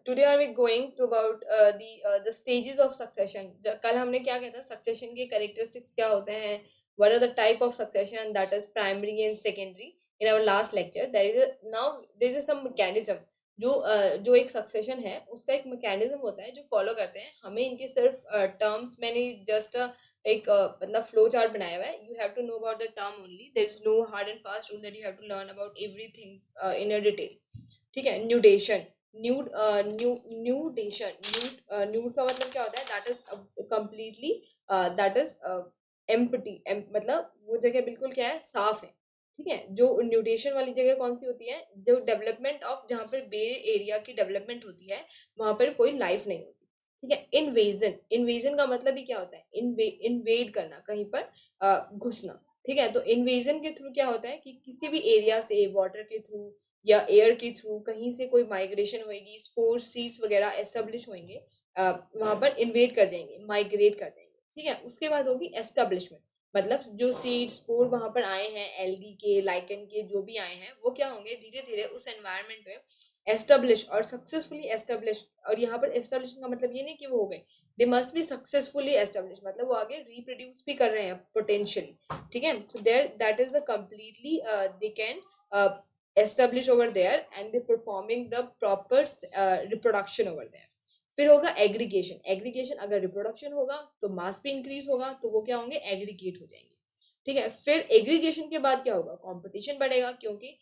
Today are we going to about the stages of succession. कल हमने क्या कहता succession के characteristics क्या होते हैं, what are the type of succession, that is primary and secondary. In our last lecture there is some mechanism जो एक succession है उसका एक mechanism होता है जो follow करते हैं. हमें इनके सिर्फ terms में नहीं, just एक मतलब फ्लो चार्ट बनाया हुआ है. You have to know about the term only. There is no hard and fast rule that you have to learn about everything in a detail. ठीक है. न्यूडेशन. न्यूड का मतलब क्या होता है, that is completely, that is empty, मतलब वो जगह बिल्कुल क्या है, साफ है. ठीक है. जो न्यूडेशन वाली जगह कौन सी होती है, जो डेवलपमेंट ऑफ, जहाँ पर बे एरिया की डेवलपमेंट होती है वहां पर कोई लाइफ नहीं होती. ठीक है. इन्वेजन का मतलब ही क्या होता है, इन्वेड करना, कहीं पर घुसना. ठीक है. तो इन्वेजन के थ्रू क्या होता है कि किसी भी एरिया से वाटर के थ्रू या एयर के थ्रू कहीं से कोई माइग्रेशन होगी, स्पोर सीड्स वगैरह एस्टेब्लिश होंगे, वहां पर इन्वेड कर जाएंगे, माइग्रेट कर जाएंगे. ठीक है. उसके बाद होगी एस्टेब्लिशमेंट. मतलब जो सीड स्पोर वहां पर आए हैं, एल्गी के, लाइकन के, जो भी आए हैं, वो क्या होंगे, धीरे धीरे उस एनवायरमेंट में एस्टेब्लिश और सक्सेसफुली एस्टेब्लिश. और यहाँ पर एस्टेब्लिश का मतलब ये नहीं कि वो हो गए, they must be successfully establish, मतलब वो आगे रिप्रोड्यूस भी कर रहे हैं पोटेंशियली. ठीक है. So there that is the completely they can establish over there and they performing the proper reproduction over there. फिर होगा एग्रीगेशन. एग्रीगेशन अगर रिप्रोडक्शन होगा तो मास भी इंक्रीज होगा, तो वो क्या होंगे, एग्रीगेट हो जाएंगे. ठीक है. फिर एग्रीगेशन के बाद क्या होगा, कंपटीशन बढ़ेगा, क्योंकि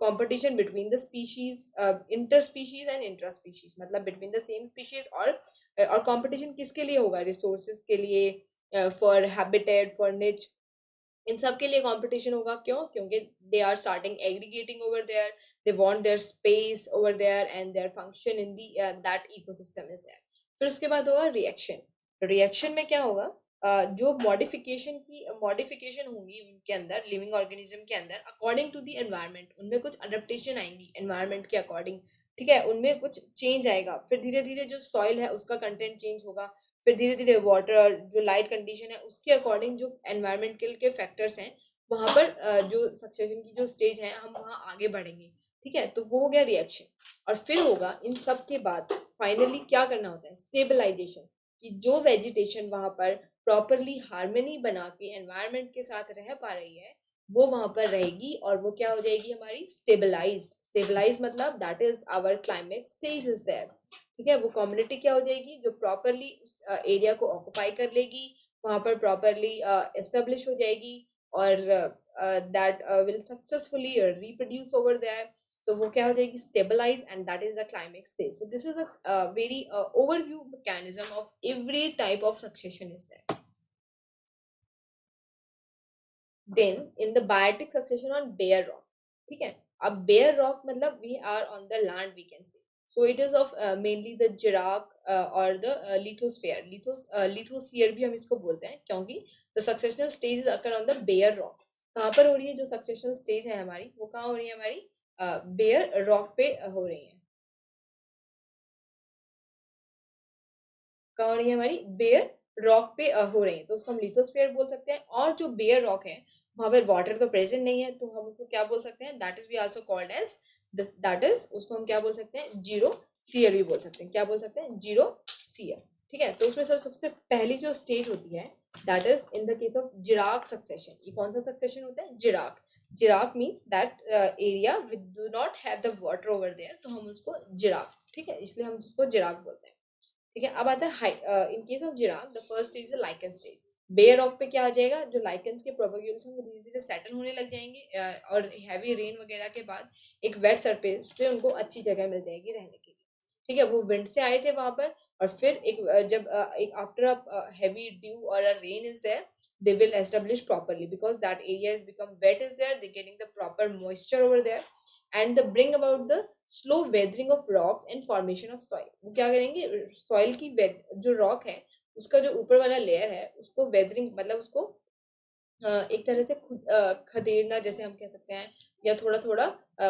competition between the species, inter species and intra species, मतलब बिटवीन द सेम स्पीशीज. और कंपटीशन किसके लिए होगा, रिसोर्सेज के लिए, फॉर हैबिटेट, फॉर निच, इन सब के लिए कंपटीशन होगा. क्यों? क्योंकि they are starting aggregating over there, they want their space over there and their function in the that ecosystem is there. फिर उसके बाद होगा रिएक्शन. रिएक्शन में क्या होगा, जो मॉडिफिकेशन होंगी उनके अंदर, लिविंग ऑर्गेनिज्म के अंदर, अकॉर्डिंग टू द एनवायरनमेंट, उनमें कुछ अडेप्टेशन आएंगी एनवायरनमेंट के अकॉर्डिंग. ठीक है. उनमें कुछ चेंज आएगा. फिर धीरे धीरे जो सॉइल है उसका कंटेंट चेंज होगा. फिर धीरे धीरे वाटर, जो लाइट कंडीशन है उसके अकॉर्डिंग, जो एनवायरमेंटल के फैक्टर्स हैं, वहां पर जो सक्सेशन की जो स्टेज है हम वहां आगे बढ़ेंगे. ठीक है. तो वो हो गया रिएक्शन. और फिर होगा इन सब के बाद फाइनली क्या करना होता है, स्टेबलाइजेशन. कि जो वेजिटेशन वहां पर प्रॉपरली हार्मनी बना के एनवायरमेंट के साथ रह पा रही है, वो वहां पर रहेगी और वो क्या हो जाएगी, हमारी स्टेबलाइज्ड. स्टेबलाइज मतलब that is our climate stage is there. ठीक है. वो कम्युनिटी क्या हो जाएगी, जो प्रॉपरली उस एरिया को ऑक्युपाई कर लेगी, वहां पर प्रॉपरली एस्टेब्लिश हो जाएगी, और that will successfully reproduce over there. So वो क्या हो जाएगी, stabilize, and that is the climax stage. So this is a very overview mechanism of every type of succession is there. Then in the biotic succession on bare rock. ठीक है. अब bare rock मतलब we are on the land, we can see. So it is of mainly the Jirac or the lithosphere. Lithosphere भी हम इसको बोलते हैं, क्योंकि the successional stages occur on the bare rock. कहाँ पर हो रही है जो successional stage है हमारी, वो कहाँ हो रही है, हमारी bare rock पे हो रही है. कहाँ हो रही है, हमारी bare rock पे हो रही है, तो उसको हम lithosphere बोल सकते हैं. और जो bare rock है वहां पर वाटर तो प्रेजेंट नहीं है, तो हम उसको क्या बोल सकते हैं, that is we also called as, that is, उसको हम क्या बोल सकते हैं, जीरो सीयर भी बोल सकते हैं. क्या बोल सकते हैं, जीरो सीयर. ठीक है. तो उसमें सबसे पहली जो स्टेज होती है, that is in the case of xerarch succession. ये कौन सा सक्सेशन होता है, xerarch. Xerarch means that area which do not have the water over there, तो हम उसको जिराक. ठीक है. इसलिए हम उसको जिराक बोलते हैं. ठीक है. अब आता है in case of xerarch, the first stage is lichen stage. Bare rock पे क्या आ जाएगा, जो लाइकन्स के प्रोपगेशन धीरे धीरे सेटल होने लग जाएंगे, और हैवी रेन वगैरह के बाद एक वेट सरफेस पे उनको अच्छी जगह मिल जाएगी रहने के लिए. ठीक है. वो विंड से आए थे वहां पर, और फिर जब एक आफ्टर अ हेवी ड्यू और a rain is there, they will establish properly, because that area is become wet is there, they getting the proper moisture over there, and the bring about the slow weathering of rock and formation of soil. वो क्या करेंगे, soil की जो rock है उसका जो ऊपर वाला लेयर है उसको वेदरिंग, मतलब उसको एक तरह से खदेड़ना जैसे हम कह सकते हैं, या थोड़ा थोड़ा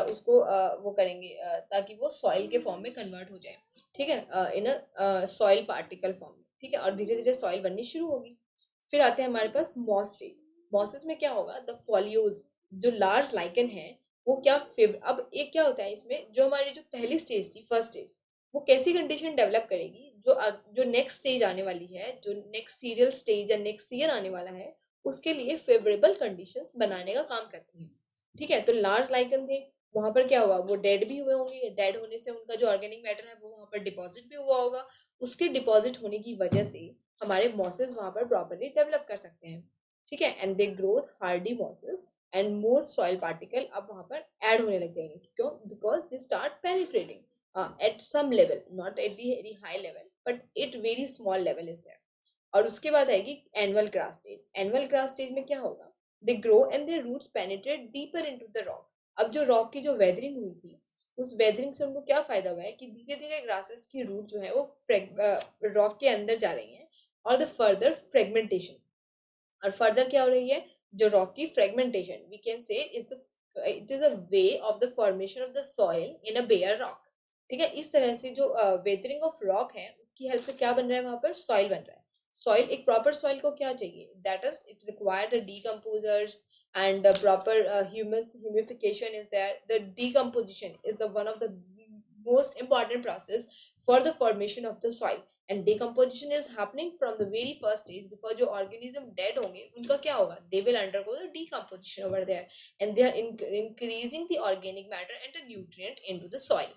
उसको वो करेंगे, ताकि वो सॉइल के फॉर्म में कन्वर्ट हो जाए. ठीक है. इन अ सॉइल पार्टिकल फॉर्म में. ठीक है. और धीरे धीरे सॉइल बननी शुरू होगी. फिर आते हैं हमारे पास मॉस स्टेज. मॉसेस में क्या होगा, द फॉलियोज, जो लार्ज लाइकन है, वो क्या फेवर. अब एक क्या होता है इसमें, जो हमारी जो पहली स्टेज थी, फर्स्ट स्टेज, वो कैसी कंडीशन डेवलप करेगी जो नेक्स्ट स्टेज आने वाली है, जो नेक्स्ट सीरियल स्टेज या नेक्स्ट ईयर आने वाला है, उसके लिए फेवरेबल कंडीशंस बनाने का काम करती है। ठीक है, तो लार्ज लाइकन थे, वहां पर क्या हुआ, वो डेड भी हुए होंगे, डेड होने से उनका जो ऑर्गेनिक मैटर है वो वहां पर डिपॉजिट भी हुआ होगा, उसके डिपॉजिट होने की वजह से हमारे मॉसेस वहां पर प्रॉपरली डेवलप कर सकते हैं। ठीक है, and they growth Hardy mosses and more soil particle अब वहां पर ऐड होने लग जाएंगे, क्यों, because they start penetrating at some level, not at the very high level, but at very small level is there. और उसके बाद आएगी annual grass stage. Annual grass stage में क्या होगा, they grow and their roots penetrate deeper into the rock. अब जो rock की जो वेदरिंग हुई थी, उस वेदरिंग से उनको क्या फायदा हुआ है कि धीरे धीरे ग्रासेस की रूट जो है वो रॉक के अंदर जा रही है, और द फर्दर फ्रेगमेंटेशन, और फर्दर क्या हो रही है, जो रॉक की fragmentation we can say it is a way of the formation of the soil in a bare rock. ठीक है, इस तरह से जो वेदरिंग ऑफ रॉक है उसकी हेल्प से क्या बन रहा है, वहां पर सॉइल बन रहा है। सॉइल, एक प्रॉपर सॉइल को क्या चाहिए, that is it require the decomposers and proper humification is there. The decomposition is the one of the most important process for the formation of the soil, and decomposition is happening from the very first stage, because जो organism dead होंगे उनका क्या होगा, they will undergo the decomposition over there, and they are increasing the organic matter and the nutrient into the soil.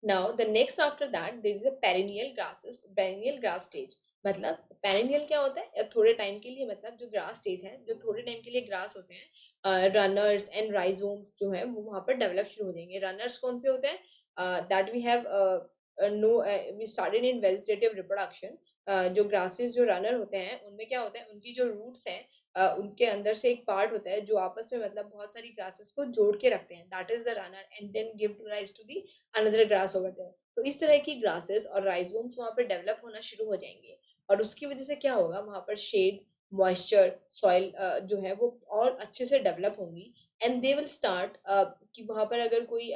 Now the next after that there is a perennial grasses, perennial grass stage। मतलब perennial क्या होता है, थोड़े time के लिए, मतलब जो grass stage है, जो थोड़े टाइम के लिए ग्रास होते हैं, रनर्स एंड राइजोम्स जो है वो वहां पर डेवलप शुरू हो जाएंगे। रनर्स कौन से होते हैं, that we have no, we started in vegetative reproduction. जो ग्रासेस जो रनर होते हैं उनमें क्या होता है, उनकी जो रूट्स हैं, उनके अंदर से एक पार्ट होता है जो आपस में मतलब बहुत सारी ग्रासेस को जोड़ के रखते हैं, that is the runner, and then give rise to the another grass over there. तो इस तरह की ग्रासेस और राइजोम्स वहां पर डेवलप होना शुरू हो जाएंगे, और उसकी वजह से क्या होगा, वहां पर शेड, मॉइस्चर, सॉइल जो है वो और अच्छे से डेवलप होंगी, एंड दे विल स्टार्ट कि वहां पर अगर कोई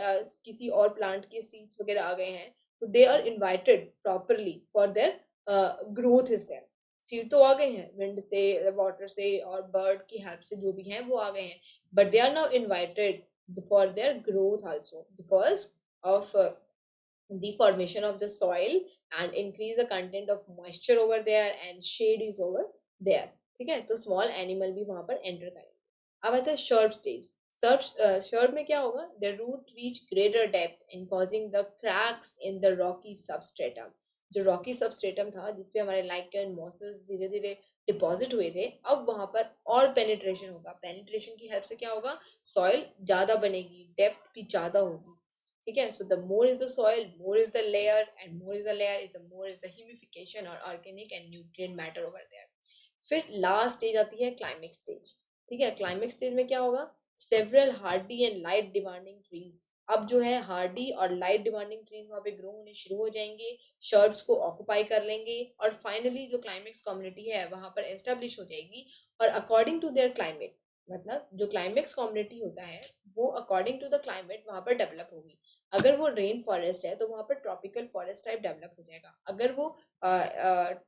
किसी और प्लांट के सीड्स वगैरह आ गए हैं, तो they are invited properly for their growth is there. Seed तो आ गए हैं विंड से, वाटर से और बर्ड की हेल्प से, जो भी हैं वो आ गए हैं, but they are now invited for their growth also, because of the formation of the soil and increase the content of moisture over there and shade is over there। ठीक है, तो स्मॉल एनिमल भी वहां पर enter करेंगे। अब आता है शर्प स्टेज। शर्प में क्या होगा, the root reach greater depth in causing the cracks in the rocky substratum. जो रॉकी सबस्ट्रेटम था जिसपे हमारे लाइकन मॉसेस धीरे धीरे डिपॉजिट हुए थे, अब वहां पर और पेनिट्रेशन होगा। पेनिट्रेशन की हेल्प से क्या होगा, सॉइल ज्यादा बनेगी, डेप्थ भी ज्यादा होगी। ठीक है, so the more is the soil, more is the layer, and more is the layer is the more is the humification और organic and nutrient matter over there. फिर लास्ट स्टेज आती है क्लाइमेक्स स्टेज। ठीक है, climax stage में क्या होगा, several Hardy and light demanding trees. अब जो है हार्डी और लाइट डिमांडिंग ट्रीज वहां पे ग्रो होने शुरू हो जाएंगे, शर्ट्स को ऑक्युपाई कर लेंगे, और फाइनली जो क्लाइमेक्स कम्युनिटी है वहां पर एस्टेब्लिश हो जाएगी, और अकॉर्डिंग टू देयर क्लाइमेट, मतलब जो क्लाइमेक्स कम्युनिटी होता है वो अकॉर्डिंग टू द क्लाइमेट वहां पर डेवलप होगी। अगर वो रेन फॉरेस्ट है तो वहां पर ट्रॉपिकल फॉरेस्ट टाइप डेवलप हो जाएगा। अगर वो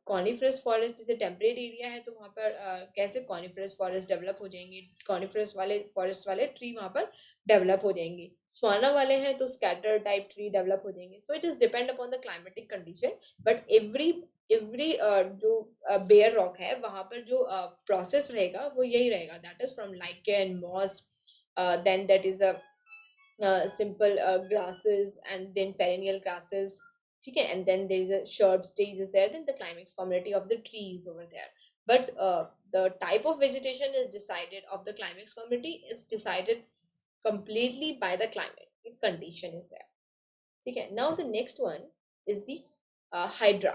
कॉनिफरस फॉरेस्ट जैसे टेम्परेट एरिया है तो वहां पर कैसे कॉनिफरस फॉरेस्ट डेवलप हो जाएंगे, कॉनिफरस वाले फॉरेस्ट वाले ट्री वहां पर डेवलप हो जाएंगे। स्वाना वाले हैं तो स्कैटर टाइप ट्री डेवलप हो जाएंगे। So it is depend upon the climatic condition, but every जो बेयर रॉक है वहां पर जो प्रोसेस रहेगा वो यही रहेगा, that is from lichen, moss, then that is a simple grasses, and then perennial grasses। ठीक है, and then there is a shrub stage is there, then the climax community of the trees over there। But the type of vegetation is decided of the climax community is decided completely by the climatic condition is there। ठीक है, now the next one is the hydra।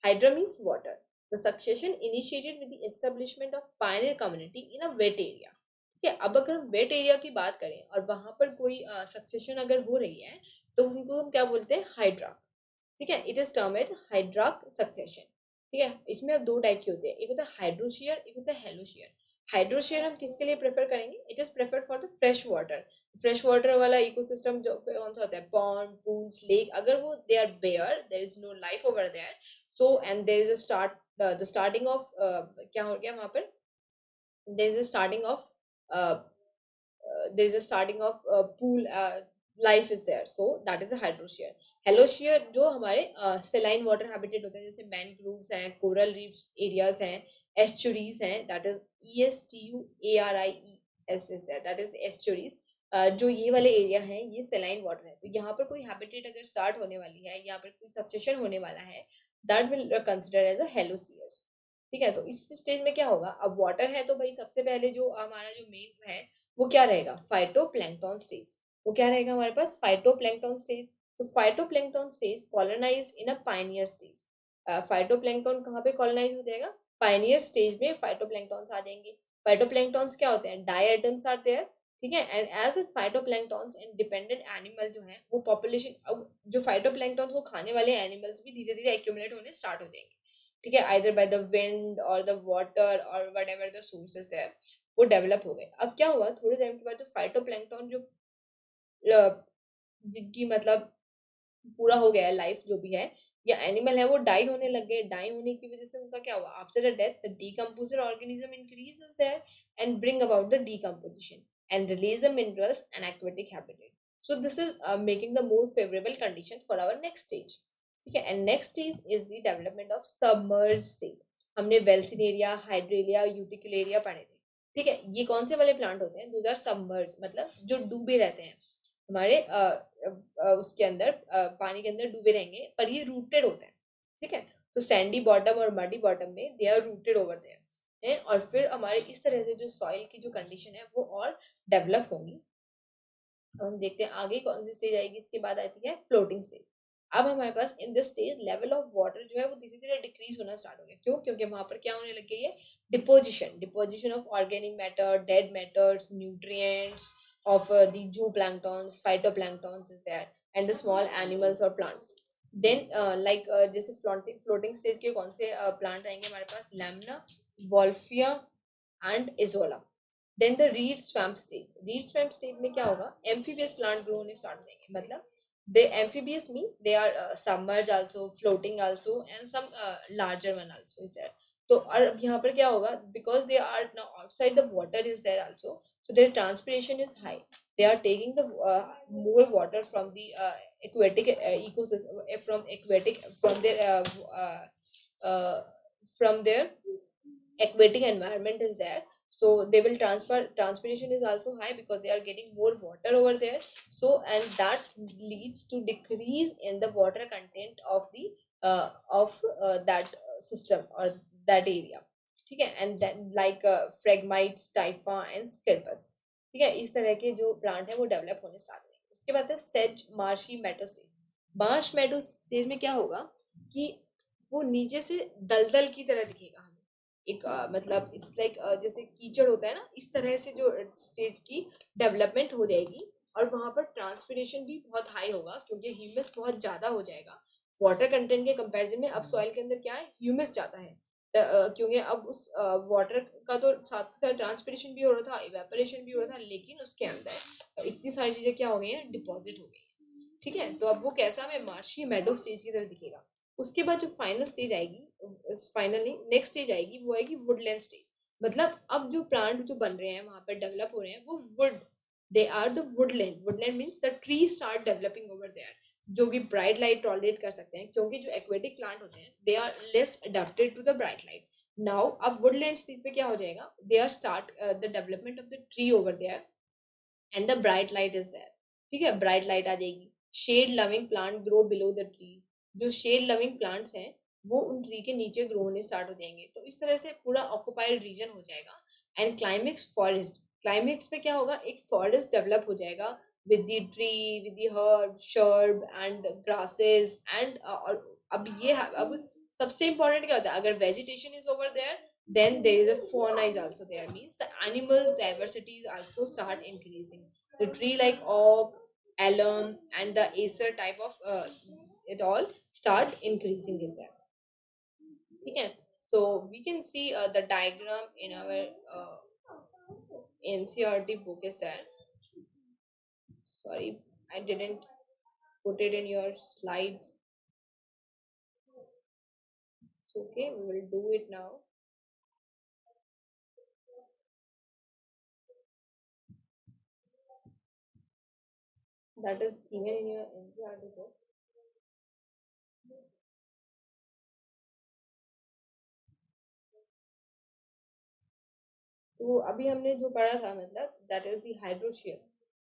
Hydra means water। The succession initiated with the establishment of pioneer community in a wet area। ठीक है, अब अगर हम wait area की बात करें और वहां पर कोई सक्सेशन अगर हो रही है तो उनको हम क्या बोलते हैं, हाइड्राक। ठीक है, इट इज टर्म्ड हाइड्राक सक्सेशन। ठीक है, इसमें अब दो टाइप की होती है, एक होता है हाइड्रोशियर, एक होता है हेलोशियर। हाइड्रोशियर हम किसके लिए प्रेफर करेंगे, it is preferred for the fresh water. Fresh water वाला इकोसिस्टम जो कौन सा होता है, पॉन्ड, पूल्स, लेक, अगर वो they are bare, there is no life over there, so and there is a the starting of क्या हो गया वहां पर, there is a starting of there is a starting of pool life is there. So that is a hydrosphere. हेलोस्फीयर जो हमारे saline water habitat होते हैं, जैसे मैनग्रोव्स हैं, कोरल रीफ्स एरियाज हैं, एस्चुरीज हैं, that is ESTUARIES is that is estuaries. जो ये वाले एरिया हैं ये सेलाइन वाटर है, तो यहाँ पर कोई हैबिटेट अगर स्टार्ट होने वाली है, यहाँ पर कोई सब्सेशन होने वाला है, that will consider as a halospheres. ठीक है, तो इस स्टेज में क्या होगा, अब वाटर है तो भाई सबसे पहले जो हमारा जो मेन है वो क्या रहेगा, फाइटोप्लैंक्टन स्टेज। वो क्या रहेगा हमारे पास, फाइटोप्लैंक्टन स्टेज। तो phytoplankton stage colonise in a pioneer stage. Phytoplankton कहाँ पे कॉलोनाइज हो जाएगा, पायनियर स्टेज में फाइटोप्लैंक्टन्स आ जाएंगे। फाइटोप्लैंक्टन्स क्या होते हैं, डायटम्स आर देयर। ठीक है, and as a phytoplanktons independent animal जो है वो पॉपुलेशन, अब जो फाइटोप्लैंक्टन्स को खाने वाले एनिमल्स भी धीरे धीरे एक्यूमुलेट होने स्टार्ट हो जाएंगे। ठीक है, आइदर बाय द विंड और द वाटर और व्हाटएवर द सोर्सेस देयर, वो डेवलप हो गए। अब क्या हुआ, थोड़े टाइम के बाद जो फाइटोप्लैंक्टन जो जिनकी मतलब पूरा हो गया है लाइफ जो भी है या एनिमल है, वो डाई होने लग गए। डाई होने की वजह से उनका क्या हुआ, after the death the decomposer organism increases there and bring about the decomposition and release the minerals and aquatic habitat. So this is making the more favourable condition for our next stage. ठीक है, and next stage is the development of submerge stage. हमने Vallisneria, हाइड्रेलिया, यूटिकुलेरिया पढ़े थे। ठीक है, ये कौन से वाले प्लांट होते हैं, दो आर सबमर्ज, मतलब जो डूबे रहते हैं हमारे उसके अंदर, पानी के अंदर डूबे रहेंगे, पर ये रूटेड होते हैं। ठीक है, तो सैंडी बॉटम और मडी बॉटम में they are rooted over there है, और फिर हमारे इस तरह से जो सॉइल की जो कंडीशन है वो और डेवलप होंगी। अब हम देखते हैं आगे कौन सी स्टेज आएगी, इसके बाद आती है फ्लोटिंग स्टेज। अब हमारे पास in this stage level of water जो है वो धीरे धीरे डिक्रीज होना स्टार्ट हो गया। क्यों, क्योंकि वहां पर क्या होने लग गई है, deposition, deposition of organic matter, dead matters, nutrients of the zooplanktons, phytoplanktons is there, and the small animals or plants. Then जैसे floating stage के कौन से plant आएंगे हमारे पास, lamina, wolffia and izola. Then the reed swamp stage. Reed swamp stage में क्या होगा, amphibious plant grow होने start हो जाएंगे। मतलब the amphibious means they are submerged also, floating also, and some larger one also is there. तो और अब यहाँ पर क्या होगा, because they are now outside the water is there also, so their transpiration is high. They are taking the more water from the aquatic ecosystem, from their from their aquatic environment is there. So they will transfer, transpiration is also high because they are getting more water over there. So and that leads to decrease in the water content of the that system or that area. ठीक है, and then like फ्रेगमाइट्स, टाइफा and स्किर्पस। ठीक है, इस तरह के जो plant है वो डेवलप होने स्टार्ट होंगे। उसके बाद है सेज मार्शी मेडो स्टेज। मार्श मेडो स्टेज में क्या होगा कि वो नीचे से दलदल की तरह दिखेगा हमें, एक मतलब इट्स लाइक जैसे कीचड़ होता है ना, इस तरह से जो स्टेज की डेवलपमेंट हो जाएगी। और वहां पर ट्रांसपिरेशन भी बहुत हाई होगा क्योंकि ह्यूमस बहुत ज्यादा हो जाएगा वाटर कंटेंट के कंपैरिजन में। अब सॉइल के अंदर क्या है, ह्यूमस ज्यादा है, क्योंकि अब उस वाटर का तो साथ के साथ ट्रांसपिरेशन भी हो रहा था, इवेपोरेशन भी हो रहा था, लेकिन उसके अंदर इतनी सारी चीजें क्या हो गई हैं, डिपॉजिट हो गई हैं। ठीक है, तो अब वो कैसा हमें मार्शी मेडो स्टेज की तरह दिखेगा। उसके बाद जो फाइनल स्टेज आएगी, फाइनली नेक्स्ट स्टेज आएगी, वो आएगी वुडलैंड स्टेज। मतलब अब जो प्लांट जो बन रहे हैं वहां पर डेवलप हो रहे हैं वो wood, they are the woodland. Woodland means the tree start developing over there, जो कि ब्राइट लाइट टॉलरेट कर सकते हैं, क्योंकि जो एक्वेटिक प्लांट होते हैं they are less adapted to the bright light. Now अब वुडलैंड स्टेज पे क्या हो जाएगा, they are start the development of the tree over there and the bright light is there. ठीक है, ब्राइट लाइट आ जाएगी। Shade loving plant grow below the tree. जो शेड लविंग प्लांट्स हैं वो उन ट्री के नीचे ग्रो होने स्टार्ट हो जाएंगे। तो इस तरह से पूरा ऑक्युपाइड रीजन हो जाएगा। एंड क्लाइमेक्स फॉरेस्ट, क्लाइमेक्स पे क्या होगा, एक फॉरेस्ट डेवलप हो जाएगा with the tree, with the herb, shrub and grasses and अब ये अब सबसे इंपॉर्टेंट क्या होता है, अगर vegetation is over there, then there is a fauna is also there, means the animal diversity is also start increasing. The tree like oak, alum and the acer type of it all start increasing is there. Okay, so we can see the diagram in our NCERT book is there. Sorry, I didn't put it in your slides. It's okay, we will do it now. that is given in your NCERT book. तो अभी हमने जो पढ़ा था मतलब that is the हाइड्रोशियर,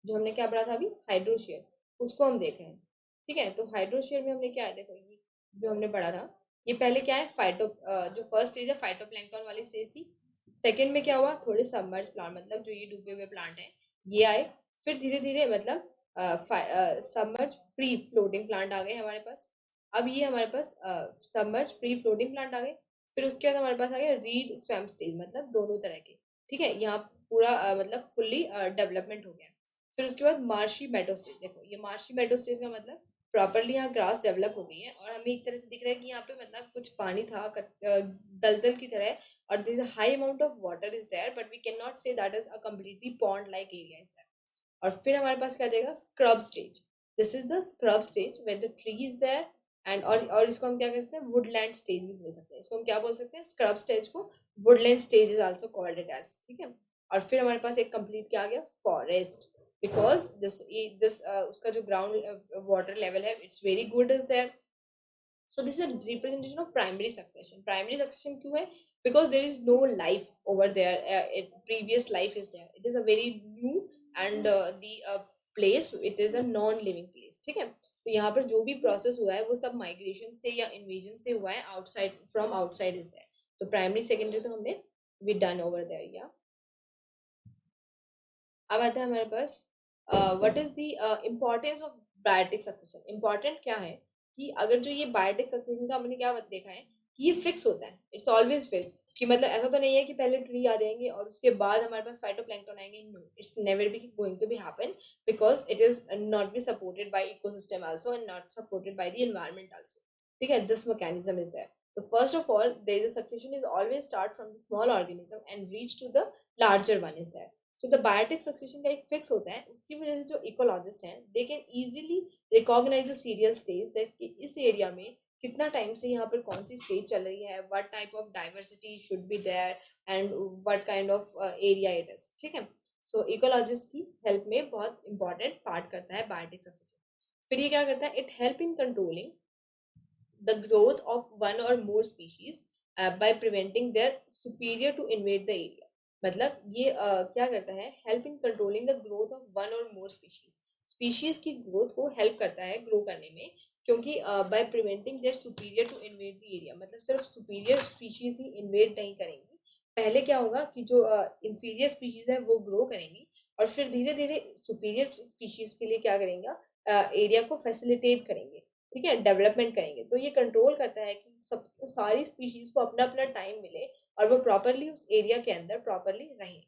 जो हमने क्या पढ़ा था अभी, हाइड्रोशियर, उसको हम देख रहे हैं। ठीक है, तो हाइड्रोशियर में हमने क्या है, देखो ये जो हमने पढ़ा था, ये पहले क्या है, जो फर्स्ट स्टेज है फाइटोप्लैंक्टन वाली स्टेज थी। सेकंड में क्या हुआ, थोड़े सबमर्ज प्लांट, मतलब जो ये डूबे हुए प्लांट है ये आए। फिर धीरे धीरे मतलब सबमर्ज फ्री फ्लोटिंग प्लांट आ गए हमारे पास। अब ये हमारे पास सबमर्ज फ्री फ्लोटिंग प्लांट आ गए। फिर उसके बाद हमारे पास आ गया रीड स्वैम्प स्टेज, मतलब दोनों तरह के। ठीक है, यहाँ पूरा मतलब फुल्ली डेवलपमेंट हो गया। फिर उसके बाद मार्शी मेडो स्टेज, देखो ये मार्शी मेडो स्टेज का मतलब प्रॉपरली यहाँ ग्रास डेवलप हो गई है और हमें एक तरह से दिख रहा है कि यहाँ पे मतलब कुछ पानी था दलदल की तरह, और there is a high amount of water is there, but we can not say that is a completely pond like area is there. और फिर हमारे पास क्या जाएगा, scrub stage. This is the scrub stage where the tree is there and, और इसको हम क्या कह सकते हैं, वुडलैंड स्टेज भी बोल सकते हैं। इसको हम क्या बोल सकते हैं, स्क्रब स्टेज को woodland stage is also called it as. ठीक है, और फिर हमारे पास एक कंप्लीट क्या आ गया, फॉरेस्ट, बिकॉज दिस उसका जो ग्राउंड वाटर लेवल है it's very good is there. So this is a representation of primary succession. Primary succession क्यों है? Because there is no life over there. Previous life is there. It is a very new and the place. It is a non-living place. ठीक है? तो यहाँ पर जो भी process हुआ है वो सब माइग्रेशन से या इन्वेजन से हुआ है, outside from outside is there. तो प्राइमरी सेकेंडरी तो हमने वी डन ओवर देयर या। अब आता है हमारे पास what is the importance of biotic succession. Important क्या है कि अगर जो ये बायोटिक सक्सेशन का हमने क्या देखा है कि ये फिक्स होता है, इट्स ऑलवेज फिक्स, कि मतलब ऐसा तो नहीं है कि पहले ट्री आ जाएंगे और उसके बाद हमारे पास फाइटोप्लैंक्टन आएंगे। No, it's never be going to be happen, because it is not be supported by ecosystem also and not supported by the environment also. ठीक है, this mechanism is there. So first of all, there is a succession is always start from the small organism and reach to the larger one is there. सो the biotic succession का एक fix होता है, उसकी वजह से जो ecologist हैं they can easily recognise the serial stage that कि इस एरिया में कितना टाइम से यहाँ पर कौन सी स्टेज चल रही है, what type of diversity should be there and what kind of area it is. ठीक है, सो इकोलॉजिस्ट की हेल्प में बहुत इंपॉर्टेंट पार्ट करता है बायोटिक सक्सेशन। फिर ये क्या करता है, it help in controlling the growth of one or more species by preventing their superior to invade the area। मतलब ये क्या करता है, help in controlling the growth of one और मोर स्पीशीज, स्पीशीज की ग्रोथ को हेल्प करता है ग्रो करने में, क्योंकि by preventing their superior to invade the area, मतलब सिर्फ सुपीरियर स्पीशीज ही इन्वेड नहीं करेंगी। पहले क्या होगा कि जो इंफीरियर स्पीशीज है वो ग्रो करेंगी और फिर धीरे धीरे सुपीरियर स्पीशीज के लिए क्या करेंगे, एरिया को फैसिलिटेट करेंगे। ठीक है, डेवलपमेंट करेंगे। तो ये कंट्रोल करता है कि सब सारी स्पीशीज को अपना अपना टाइम मिले और वो प्रॉपरली उस एरिया के अंदर प्रॉपरली रहें।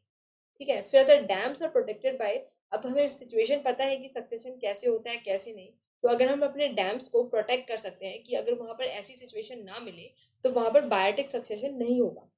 ठीक है, फिर अगर डैम्स आर प्रोटेक्टेड बाय, अब हमें सिचुएशन पता है कि सक्सेशन कैसे होता है कैसे नहीं, तो अगर हम अपने डैम्स को प्रोटेक्ट कर सकते हैं कि अगर वहां पर ऐसी सिचुएशन ना मिले तो वहां पर बायोटिक सक्सेशन नहीं होगा।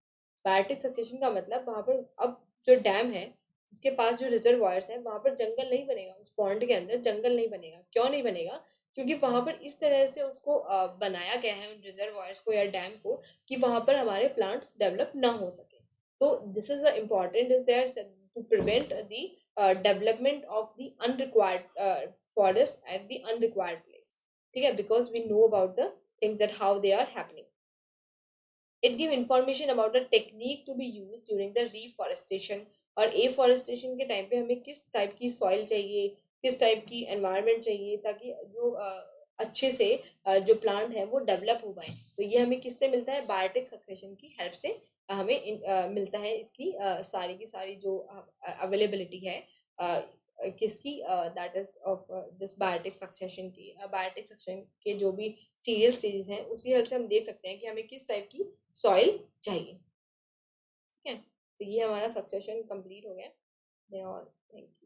बायोटिक सक्सेशन का मतलब वहां पर अब जो डैम है उसके पास जो रिजर्वायर्स है वहां पर जंगल नहीं बनेगा, उस पॉन्ड के अंदर जंगल नहीं बनेगा। क्यों नहीं बनेगा, क्योंकि वहां पर इस तरह से उसको बनाया गया है उन रिजर्वायर्स को या डैम को कि वहां पर हमारे प्लांट्स डेवलप ना हो सके। तो this is the important is there to prevent the development of the unrequired forest at the unrequired place. ठीक है, because we know about the things that how they are happening. It give information about the technique to be used during the reforestation, और afforestation के time पे हमें किस type की soil चाहिए, किस टाइप की एनवायरनमेंट चाहिए ताकि जो अच्छे से जो प्लांट है वो डेवलप हो पाए। तो ये हमें किससे मिलता है, बायोटिक सक्सेशन की हेल्प से हमें मिलता है। इसकी सारी की सारी जो अवेलेबिलिटी है किसकी, that is of this biotic succession की, बायोटिक सक्सेशन के जो भी सीरियल स्टेजेस हैं उसकी हेल्प से हम देख सकते हैं कि हमें किस टाइप की सॉइल चाहिए। ठीक है, तो ये हमारा सक्सेशन कंप्लीट हो गया। Thank you.